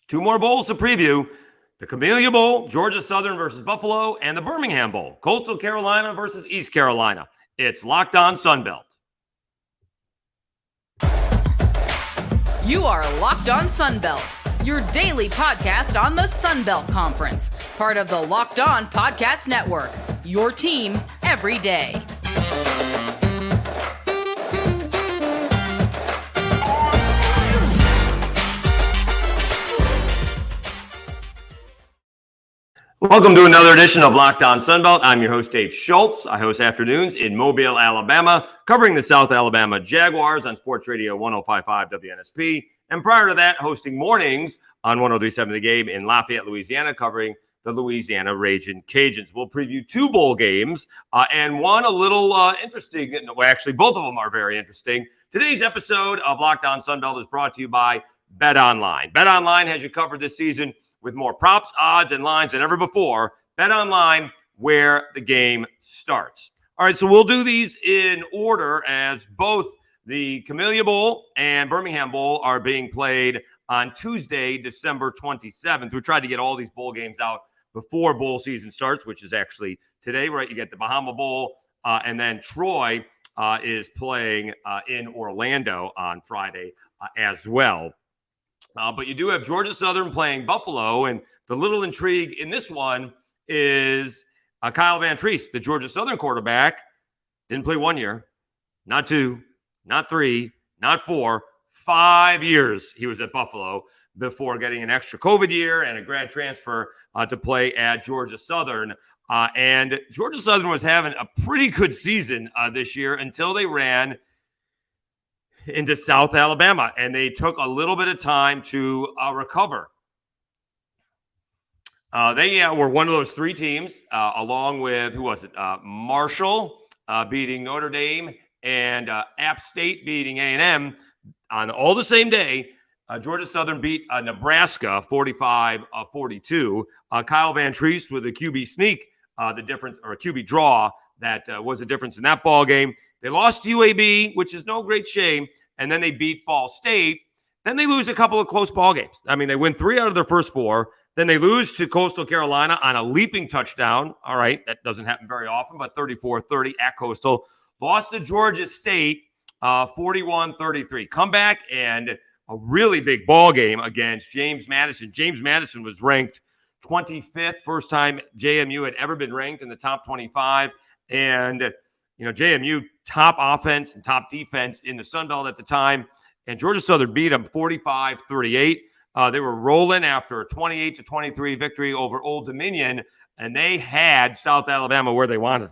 Two more bowls to preview. The Camellia Bowl, Georgia Southern versus Buffalo, and the Birmingham Bowl, Coastal Carolina versus East Carolina. It's Locked On Sunbelt. You are Locked On Sunbelt, your daily podcast on the Sunbelt Conference, part of the Locked On Podcast Network, your team every day. Welcome to another edition of Locked On Sunbelt. I'm your host, Dave Schultz. I host afternoons in Mobile, Alabama, covering the South Alabama Jaguars on Sports Radio 105.5 WNSP. And prior to that, hosting mornings on 103.7 The Game in Lafayette, Louisiana, covering the Louisiana Ragin' Cajuns. We'll preview two bowl games and one a little interesting. Well, actually, both of them are very interesting. Today's episode of Locked On Sunbelt is brought to you by BetOnline. BetOnline has you covered this season with more props, odds, and lines than ever before. BetOnline, where the game starts. All right, so we'll do these in order as both the Camellia Bowl and Birmingham Bowl are being played on Tuesday, December 27th. We tried to get all these bowl games out before bowl season starts, which is actually today, right? You get the Bahama Bowl, and then Troy is playing in Orlando on Friday as well. But you do have Georgia Southern playing Buffalo, and the little intrigue in this one is Kyle Vantrease, the Georgia Southern quarterback, didn't play 1 year, not 2, not 3, not 4, 5 years he was at Buffalo before getting an extra COVID year and a grad transfer to play at Georgia Southern. And Georgia Southern was having a pretty good season this year until they ran into South Alabama, and they took a little bit of time to recover. They were one of those three teams, along with, who was it? Marshall beating Notre Dame and App State beating A&M on all the same day. Georgia Southern beat Nebraska 45-42. Kyle Vantrease with a QB sneak, the difference, or a QB draw, that was the difference in that ball game. They lost to UAB, which is no great shame, and then they beat Ball State. Then they lose a couple of close ball games. I mean, they win 3 out of their first 4. Then they lose to Coastal Carolina on a leaping touchdown. All right, that doesn't happen very often, but 34-30 at Coastal. Lost to Georgia State 41-33. Comeback and a really big ball game against James Madison. James Madison was ranked 25th, first time JMU had ever been ranked in the top 25. And JMU, top offense and top defense in the Sun Belt at the time. And Georgia Southern beat them 45-38. They were rolling after a 28-23 victory over Old Dominion, and they had South Alabama where they wanted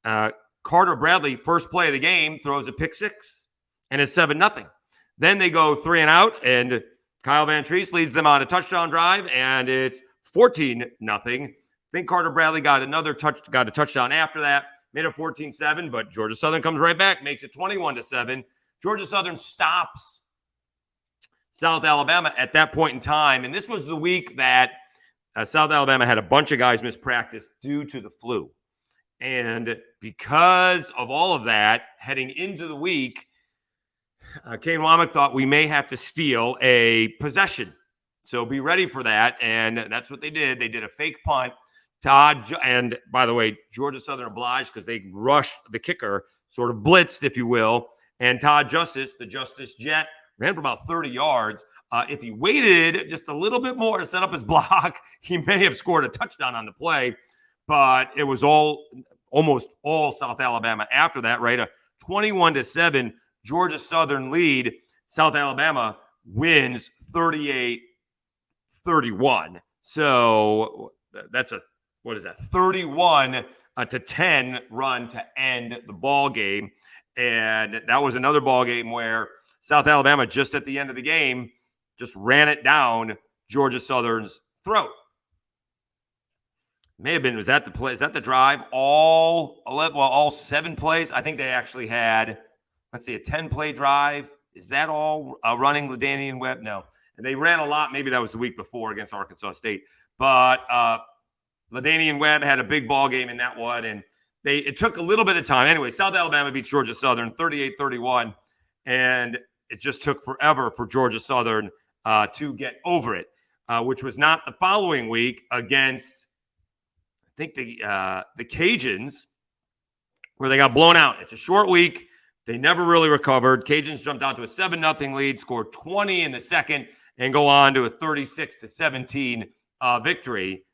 them. Carter Bradley, first play of the game, throws a pick 6, and it's 7-0. Then they go 3 and out, and Kyle Vantrease leads them on a touchdown drive, and it's 14-0. I think Carter Bradley got a touchdown after that. Made it 14-7, but Georgia Southern comes right back, makes it 21-7. Georgia Southern stops South Alabama at that point in time. And this was the week that South Alabama had a bunch of guys miss practice due to the flu. And because of all of that, heading into the week, Kane Womack thought we may have to steal a possession. So be ready for that. And that's what they did. They did a fake punt. And by the way, Georgia Southern obliged because they rushed the kicker, sort of blitzed, if you will. And Todd Justice, the Justice Jet, ran for about 30 yards. If he waited just a little bit more to set up his block, he may have scored a touchdown on the play. But it was almost all South Alabama after that, right? A 21-7 Georgia Southern lead. South Alabama wins 38-31. So that's a 31-10 run to end the ball game. And that was another ball game where South Alabama, just at the end of the game, just ran it down Georgia Southern's throat. May have been, was that the play? Is that the drive? All 7 plays? I think they actually had, a 10-play drive. Is that all running LaDainian Webb? No. And they ran a lot. Maybe that was the week before against Arkansas State. But LaDainian Webb had a big ball game in that one, and it took a little bit of time. Anyway, South Alabama beats Georgia Southern 38-31, and it just took forever for Georgia Southern to get over it. which was not the following week against, I think, the Cajuns, where they got blown out. It's a short week. They never really recovered. Cajuns jumped out to a 7-0 lead, scored 20 in the second, and go on to a 36-17 victory.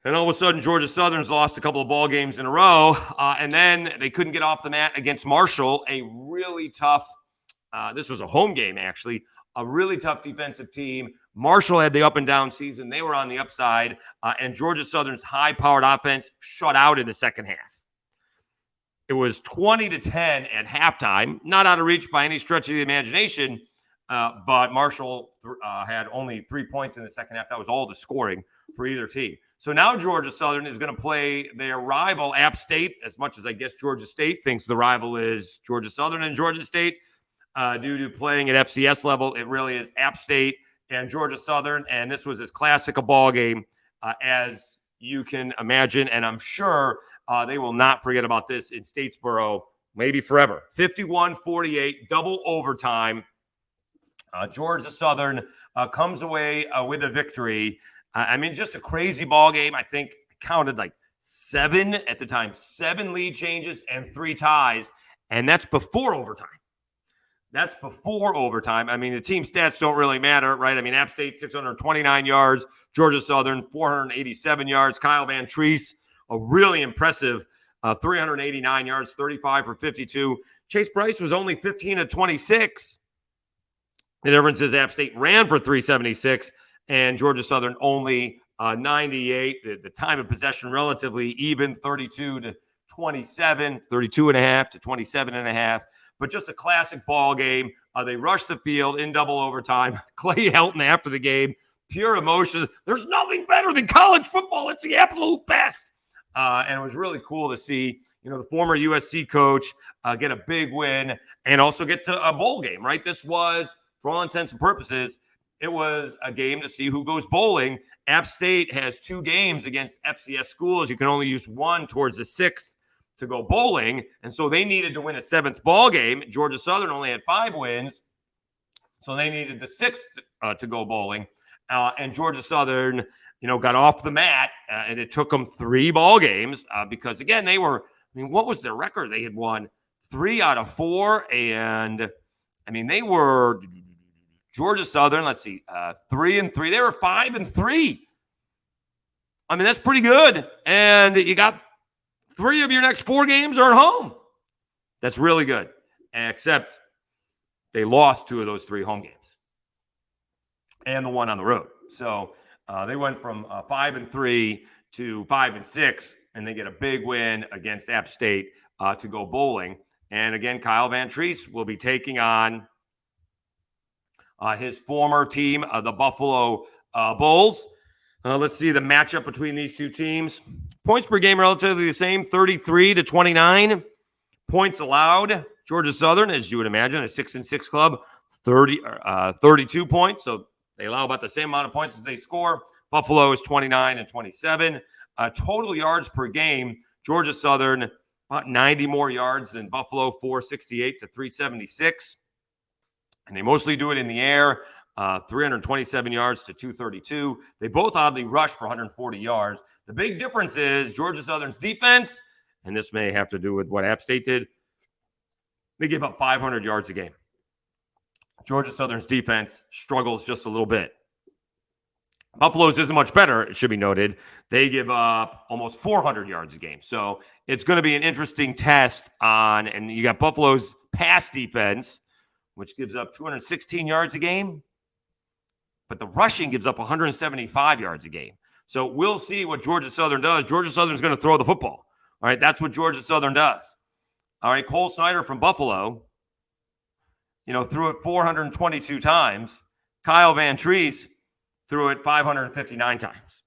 And all of a sudden, Georgia Southern's lost a couple of ball games in a row, and then they couldn't get off the mat against Marshall, a really tough, this was a home game, actually, a really tough defensive team. Marshall had the up-and-down season. They were on the upside, and Georgia Southern's high-powered offense shut out in the second half. It was 20-10 at halftime, not out of reach by any stretch of the imagination, but Marshall had only 3 points in the second half. That was all the scoring for either team. So now Georgia Southern is going to play their rival, App State, as much as I guess Georgia State thinks the rival is Georgia Southern and Georgia State. Due to playing at FCS level, it really is App State and Georgia Southern, and this was as classic a ball game as you can imagine, and I'm sure they will not forget about this in Statesboro, maybe forever. 51-48, double overtime. Georgia Southern comes away with a victory. I mean, just a crazy ball game. I think I counted like 7 at the time, 7 lead changes and 3 ties, and that's before overtime. That's before overtime. I mean, the team stats don't really matter, right? I mean, App State, 629 yards. Georgia Southern, 487 yards. Kyle Vantrease, a really impressive 389 yards, 35 for 52. Chase Bryce was only 15 of 26. The difference is App State ran for 376, and Georgia Southern only 98. The time of possession relatively even, 32-27, 32.5 to 27.5. But just a classic ball game. They rushed the field in double overtime. Clay Helton after the game, pure emotion. There's nothing better than college football. It's the absolute best. And it was really cool to see, the former USC coach get a big win and also get to a bowl game, right? This was, for all intents and purposes, it was a game to see who goes bowling. App State has 2 games against FCS schools. You can only use 1 towards the 6th to go bowling, and so they needed to win a 7th ball game. Georgia Southern only had 5 wins, so they needed the 6th to go bowling. And Georgia Southern, got off the mat, and it took them 3 ball games because, again, they were, what was their record? They had won 3 out of 4, and, they were Georgia Southern, 3-3. They were 5-3. That's pretty good, and you got 3 of your next 4 games are at home. That's really good, except they lost 2 of those 3 home games and the one on the road. So they went from 5-3 to 5-6, and they get a big win against App State to go bowling. And again, Kyle Vantrease will be taking on his former team, the Buffalo Bulls. Let's see the matchup between these 2 teams. Points per game relatively the same, 33-29. Points allowed. Georgia Southern, as you would imagine, a 6-6 club, 32 points. So they allow about the same amount of points as they score. Buffalo is 29-27. Total yards per game, Georgia Southern about 90 more yards than Buffalo, 468 to 376. And they mostly do it in the air. 327 yards to 232. They both oddly rushed for 140 yards. The big difference is Georgia Southern's defense, and this may have to do with what App State did. They give up 500 yards a game. Georgia Southern's defense struggles just a little bit. Buffalo's isn't much better, it should be noted. They give up almost 400 yards a game. So it's going to be an interesting test on, and you got Buffalo's pass defense, which gives up 216 yards a game. But the rushing gives up 175 yards a game. So we'll see what Georgia Southern does. Georgia Southern's going to throw the football. All right, that's what Georgia Southern does. All right, Cole Snyder from Buffalo, threw it 422 times. Kyle Vantrease threw it 559 times.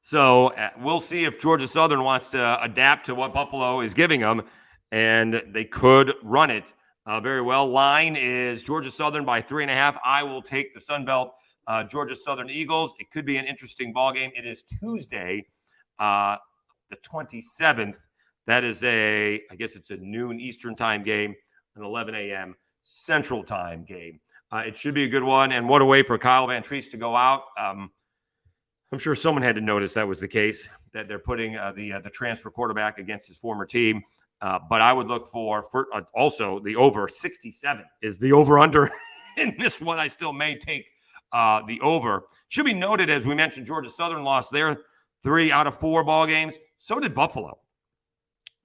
So we'll see if Georgia Southern wants to adapt to what Buffalo is giving them, and they could run it very well. Line is Georgia Southern by 3.5. I will take the Sun Belt Georgia Southern Eagles. It could be an interesting ball game. It is Tuesday, the 27th. That is I guess it's a noon Eastern time game, an 11 a.m. Central Time game. It should be a good one. And what a way for Kyle Vantrease to go out. I'm sure someone had to notice that was the case, that they're putting the transfer quarterback against his former team. But I would look for also the over 67 is the over-under in this one. I still may take the over. Should be noted, as we mentioned, Georgia Southern lost their 3 out of 4 ball games. So did Buffalo.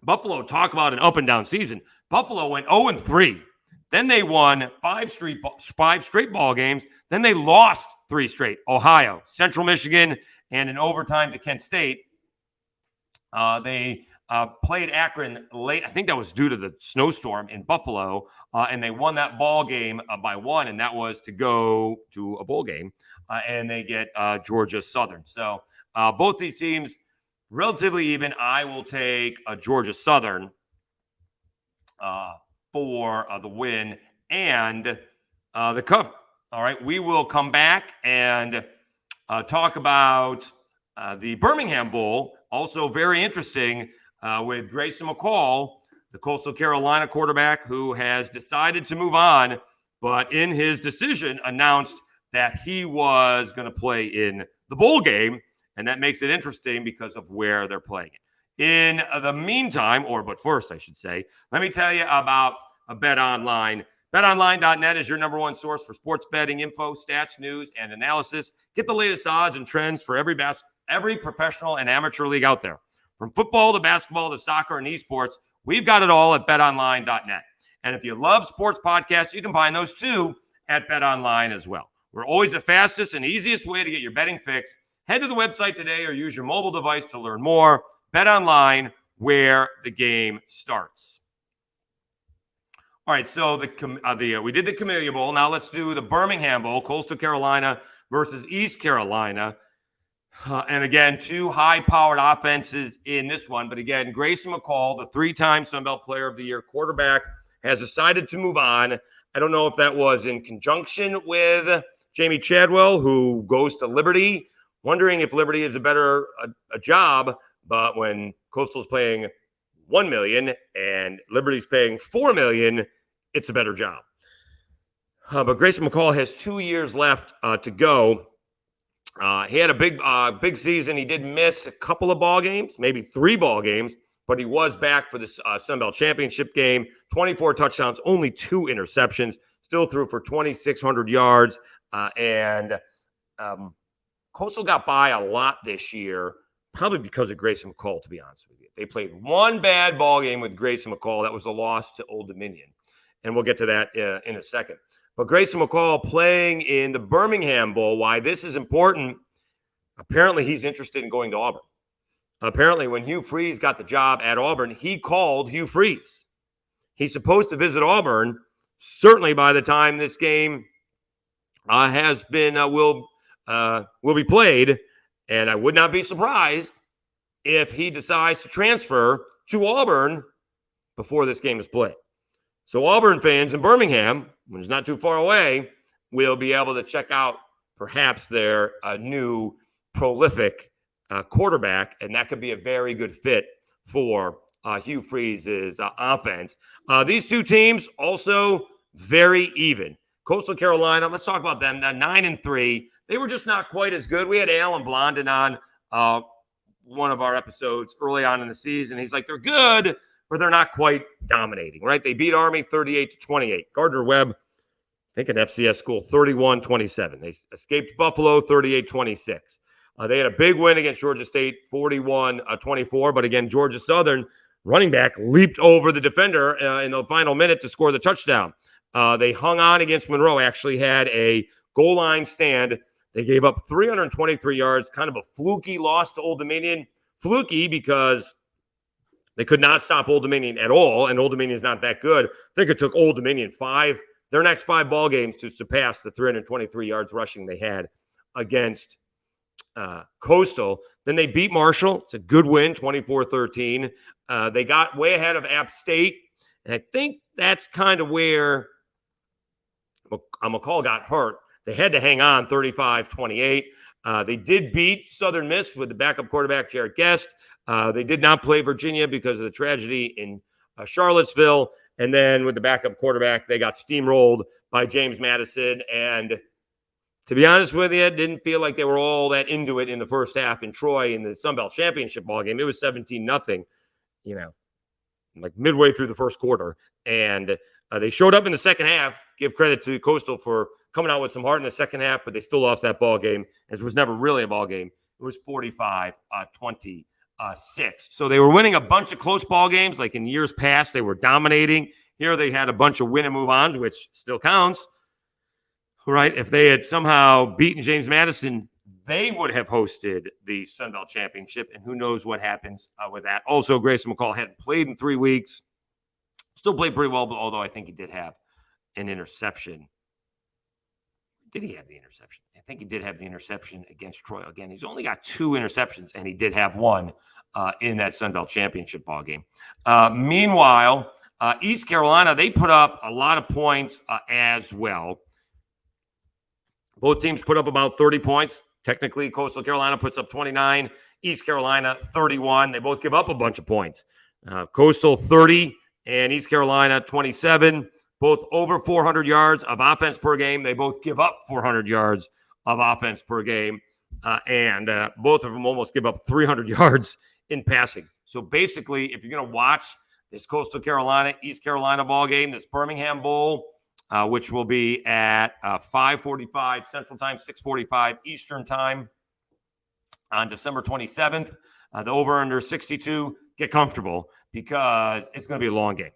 Buffalo, talk about an up and down season. Buffalo went 0-3. Then they won 5 straight ball games. Then they lost 3 straight. Ohio, Central Michigan, and in overtime to Kent State. They played Akron late. I think that was due to the snowstorm in Buffalo, and they won that ball game by 1, and that was to go to a bowl game, and they get Georgia Southern. So both these teams relatively even. I will take Georgia Southern for the win and the cover. All right, we will come back and talk about the Birmingham Bowl. Also very interesting with Grayson McCall, the Coastal Carolina quarterback who has decided to move on, but in his decision announced that he was going to play in the bowl game, and that makes it interesting because of where they're playing it. In the meantime, but first, I should say, let me tell you about BetOnline. BetOnline.net is your number one source for sports betting info, stats, news, and analysis. Get the latest odds and trends for every professional and amateur league out there. From football to basketball to soccer and esports, we've got it all at BetOnline.net. And if you love sports podcasts, you can find those too at BetOnline as well. We're always the fastest and easiest way to get your betting fix. Head to the website today or use your mobile device to learn more. BetOnline, where the game starts. All right, so we did the Camellia Bowl. Now let's do the Birmingham Bowl, Coastal Carolina versus East Carolina. And again, 2 high-powered offenses in this one. But again, Grayson McCall, the 3-time Sun Belt Player of the Year quarterback, has decided to move on. I don't know if that was in conjunction with Jamie Chadwell, who goes to Liberty. Wondering if Liberty is a better job, but when Coastal's paying $1 million and Liberty's paying $4 million, it's a better job. But Grayson McCall has 2 years left to go. He had a big season. He did miss a couple of ball games, maybe 3 ball games, but he was back for the Sun Belt Championship game. 24 touchdowns, only 2 interceptions, still threw for 2,600 yards. Coastal got by a lot this year, probably because of Grayson McCall, to be honest with you. They played 1 bad ball game with Grayson McCall. That was a loss to Old Dominion, and we'll get to that in a second. But Grayson McCall playing in the Birmingham Bowl, why this is important, apparently he's interested in going to Auburn. Apparently when Hugh Freeze got the job at Auburn, he called Hugh Freeze. He's supposed to visit Auburn, certainly by the time this game will be played, and I would not be surprised if he decides to transfer to Auburn before this game is played. So Auburn fans in Birmingham, when it's not too far away, will be able to check out perhaps their new prolific quarterback, and that could be a very good fit for Hugh Freeze's offense. These 2 teams also very even. Coastal Carolina, let's talk about them. They're 9-3. They were just not quite as good. We had Alan Blondin on one of our episodes early on in the season. He's like, they're good, but they're not quite dominating, right? They beat Army 38-28. Gardner Webb, I think an FCS school, 31-27. They escaped Buffalo 38-26. They had a big win against Georgia State, 41-24. But again, Georgia Southern running back leaped over the defender in the final minute to score the touchdown. They hung on against Monroe, actually had a goal line stand. They gave up 323 yards, kind of a fluky loss to Old Dominion. Fluky because they could not stop Old Dominion at all, and Old Dominion is not that good. I think it took Old Dominion their next 5 ball games to surpass the 323 yards rushing they had against Coastal. Then they beat Marshall. It's a good win, 24-13. They got way ahead of App State, and I think that's kind of where McCall got hurt. They had to hang on 35-28. They did beat Southern Miss with the backup quarterback, Jared Guest. They did not play Virginia because of the tragedy in Charlottesville. And then with the backup quarterback, they got steamrolled by James Madison. And to be honest with you, it didn't feel like they were all that into it in the first half in Troy in the Sun Belt Championship ball game. It was 17-0, like midway through the first quarter. And they showed up in the second half. Give credit to Coastal for coming out with some heart in the second half, but they still lost that ball game, as it was never really a ball game. It was 45-26. So they were winning a bunch of close ball games. Like in years past, they were dominating. Here they had a bunch of win and move on, which still counts. Right? If they had somehow beaten James Madison, they would have hosted the Sun Belt Championship, and who knows what happens with that. Also, Grayson McCall hadn't played in 3 weeks. Still played pretty well, although I think he did have an interception. Did he have the interception? I think he did have the interception against Troy. Again, he's only got 2 interceptions, and he did have one in that Sun Belt Championship ball game. Meanwhile, East Carolina, they put up a lot of points as well. Both teams put up about 30 points. Technically, Coastal Carolina puts up 29. East Carolina, 31. They both give up a bunch of points. Coastal, 30, and East Carolina, 27. Both over 400 yards of offense per game. They both give up 400 yards of offense per game. And both of them almost give up 300 yards in passing. So basically, if you're going to watch this Coastal Carolina, East Carolina ball game, this Birmingham Bowl, which will be at 5:45 Central Time, 6:45 Eastern Time on December 27th. The over-under 62. Get comfortable because it's going to be a long game.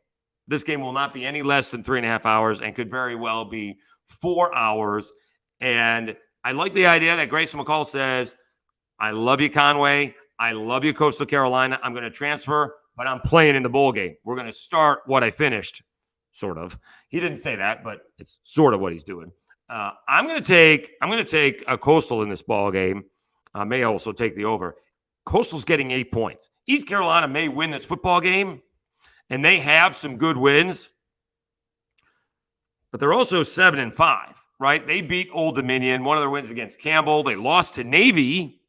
This game will not be any less than 3.5 hours and could very well be 4 hours. And I like the idea that Grayson McCall says, I love you, Conway. I love you, Coastal Carolina. I'm going to transfer, but I'm playing in the bowl game. We're going to start what I finished. Sort of. He didn't say that, but it's sort of what he's doing. I'm going to take a Coastal in this ball game. May also take the over. Coastal's getting 8 points. East Carolina may win this football game, and they have some good wins, but they're also 7-5, right? They beat Old Dominion. One of their wins against Campbell. They lost to Navy,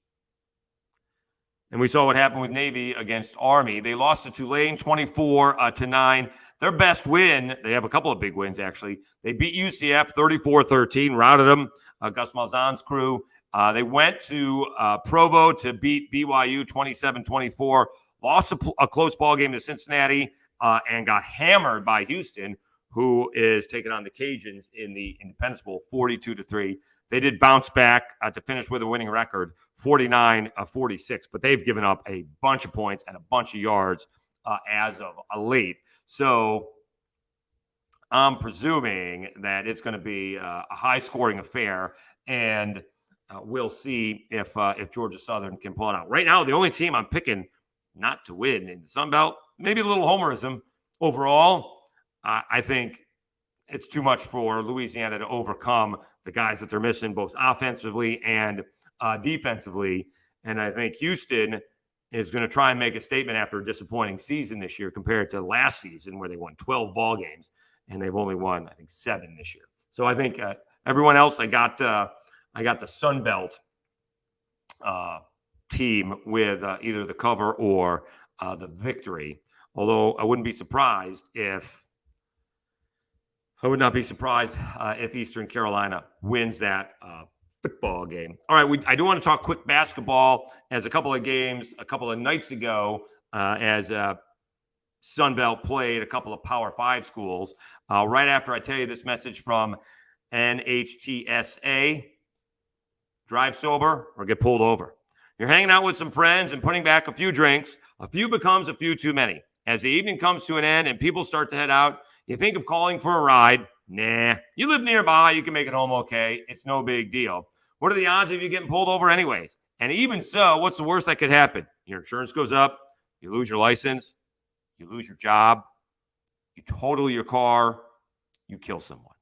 and we saw what happened with Navy against Army. They lost to Tulane 24-9. Their best win, they have a couple of big wins, actually. They beat UCF 34-13, routed them, Gus Malzahn's crew. They went to Provo to beat BYU 27-24, lost a close ball game to Cincinnati, and got hammered by Houston, who is taking on the Cajuns in the Independence Bowl 42-3. They did bounce back to finish with a winning record, 49-46, but they've given up a bunch of points and a bunch of yards as of late. So I'm presuming that it's going to be a high-scoring affair, and we'll see if Georgia Southern can pull it out. Right now, the only team I'm picking not to win in the Sun Belt, maybe a little homerism overall. I think it's too much for Louisiana to overcome the guys that they're missing, both offensively and defensively. And I think Houston is going to try and make a statement after a disappointing season this year compared to last season where they won 12 ball games and they've only won, I think, 7 this year. So I think everyone else, I got the Sun Belt team with either the cover or the victory. Although I would not be surprised if Eastern Carolina wins that football game. All right, I do want to talk quick basketball as a couple of games a couple of nights ago as Sun Belt played a couple of Power 5 schools. Right after I tell you this message from NHTSA, drive sober or get pulled over. You're hanging out with some friends and putting back a few drinks. A few becomes a few too many. As the evening comes to an end and people start to head out, you think of calling for a ride. Nah, you live nearby. You can make it home okay. It's no big deal. What are the odds of you getting pulled over anyways? And even so, what's the worst that could happen? Your insurance goes up. You lose your license. You lose your job. You total your car. You kill someone.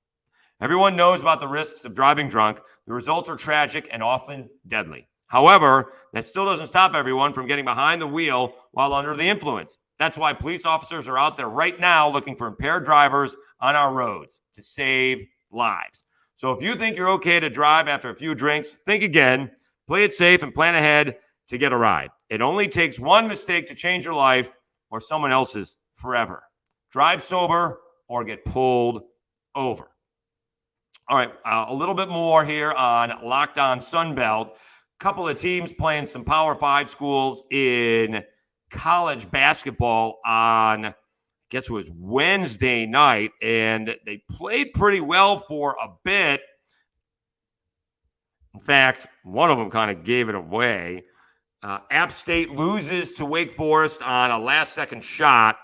Everyone knows about the risks of driving drunk. The results are tragic and often deadly. However, that still doesn't stop everyone from getting behind the wheel while under the influence. That's why police officers are out there right now looking for impaired drivers on our roads to save lives. So if you think you're okay to drive after a few drinks, think again, play it safe, and plan ahead to get a ride. It only takes one mistake to change your life or someone else's forever. Drive sober or get pulled over. All right, a little bit more here on Locked On Sunbelt. Couple of teams playing some Power 5 schools in college basketball on, I guess it was Wednesday night, and they played pretty well for a bit. In fact, one of them kind of gave it away. App State loses to Wake Forest on a last-second shot.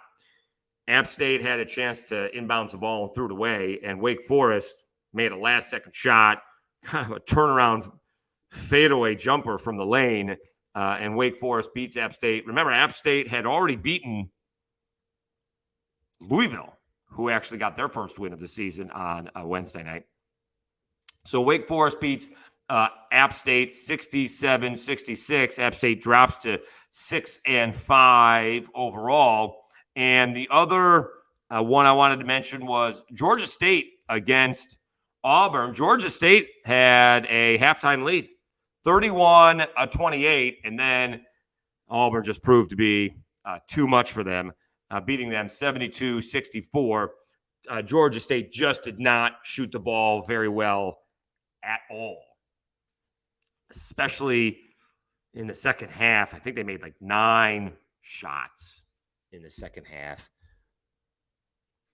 App State had a chance to inbounds the ball and threw it away, and Wake Forest made a last-second shot, kind of a turnaround fadeaway jumper from the lane, and Wake Forest beats App State. Remember, App State had already beaten Louisville, who actually got their first win of the season on Wednesday night. So Wake Forest beats App State 67-66. App State drops to 6-5 overall. And the other one I wanted to mention was Georgia State against Auburn. Georgia State had a halftime lead, 31-28, and then Auburn just proved to be too much for them, beating them 72-64. Georgia State just did not shoot the ball very well at all, especially in the second half. I think they made like 9 shots in the second half.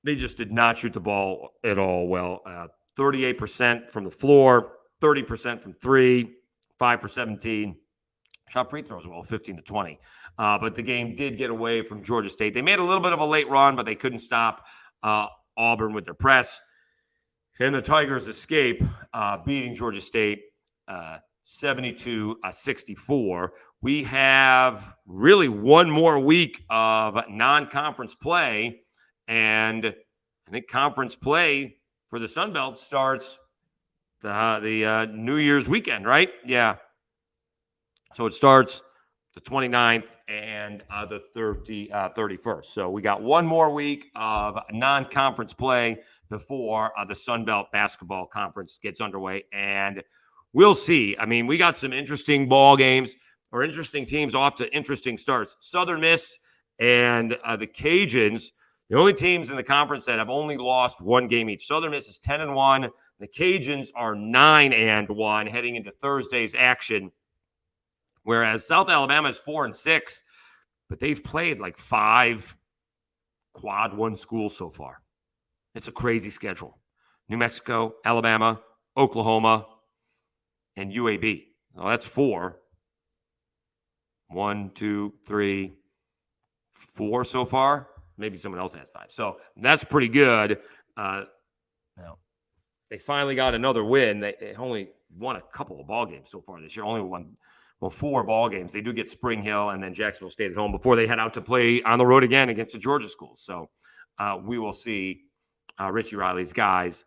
They just did not shoot the ball at all well. 38% from the floor, 30% from 3, 5 for 17. Shot free throws well, 15-20. But the game did get away from Georgia State. They made a little bit of a late run, but they couldn't stop Auburn with their press. And the Tigers escape, beating Georgia State 72-64. We have really one more week of non-conference play, and I think conference play for the Sun Belt starts the New Year's weekend, right? Yeah. So it starts the 29th and the 31st. So we got one more week of non-conference play before the Sun Belt Basketball Conference gets underway, and we'll see. I mean, we got some interesting ball games or interesting teams off to interesting starts. Southern Miss and the Cajuns, the only teams in the conference that have only lost one game each. Southern Miss is 10-1. The Cajuns are 9-1 heading into Thursday's action, whereas South Alabama is 4-6, but they've played like 5 quad 1 schools so far. It's a crazy schedule. New Mexico, Alabama, Oklahoma, and UAB. Well, that's 4. 1, 2, 3, 4 so far. Maybe someone else has 5. So that's pretty good. Now, they finally got another win. They only won a couple of ball games so far this year. Only won 4 ball games. They do get Spring Hill and then Jacksonville State at home before they head out to play on the road again against the Georgia schools. So we will see Richie Riley's guys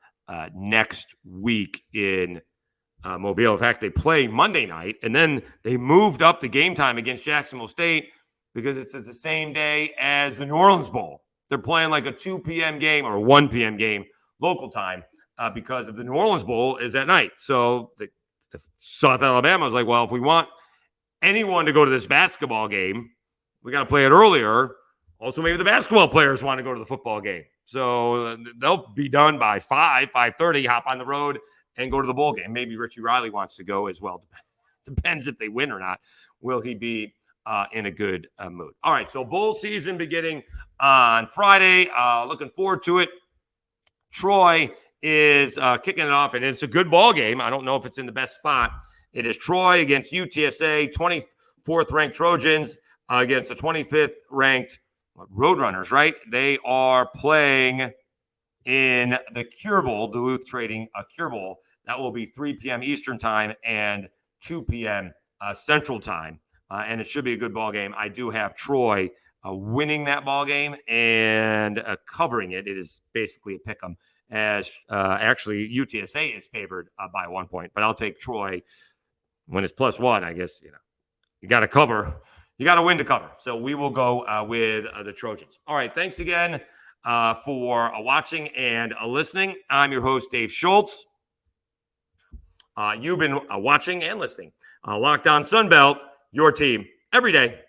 next week in Mobile. In fact, they play Monday night, and then they moved up the game time against Jacksonville State because it's the same day as the New Orleans Bowl. They're playing like a 2 p.m. game or 1 p.m. game local time because of the New Orleans Bowl is at night. So the South Alabama was like, well, if we want anyone to go to this basketball game, we got to play it earlier. Also, maybe the basketball players want to go to the football game. So they'll be done by 5:30, hop on the road and go to the bowl game. Maybe Richie Riley wants to go as well. Depends if they win or not. Will he be in a good mood? All right, so bowl season beginning on Friday. Looking forward to it. Troy is kicking it off, and it's a good ball game. I don't know if it's in the best spot. It is Troy against UTSA, 24th ranked Trojans against the 25th ranked Roadrunners, right? They are playing in the Cure Bowl, Duluth Trading Cure Bowl. That will be 3 p.m. Eastern time and 2 p.m. Central time. And it should be a good ball game. I do have Troy winning that ball game and covering it. It is basically a pick 'em, as actually UTSA is favored by 1 point. But I'll take Troy when it's +1. I guess, you got to cover. You got to win to cover. So we will go with the Trojans. All right. Thanks again for watching and listening. I'm your host, Dave Schultz. You've been watching and listening. Locked On Sunbelt, your team every day.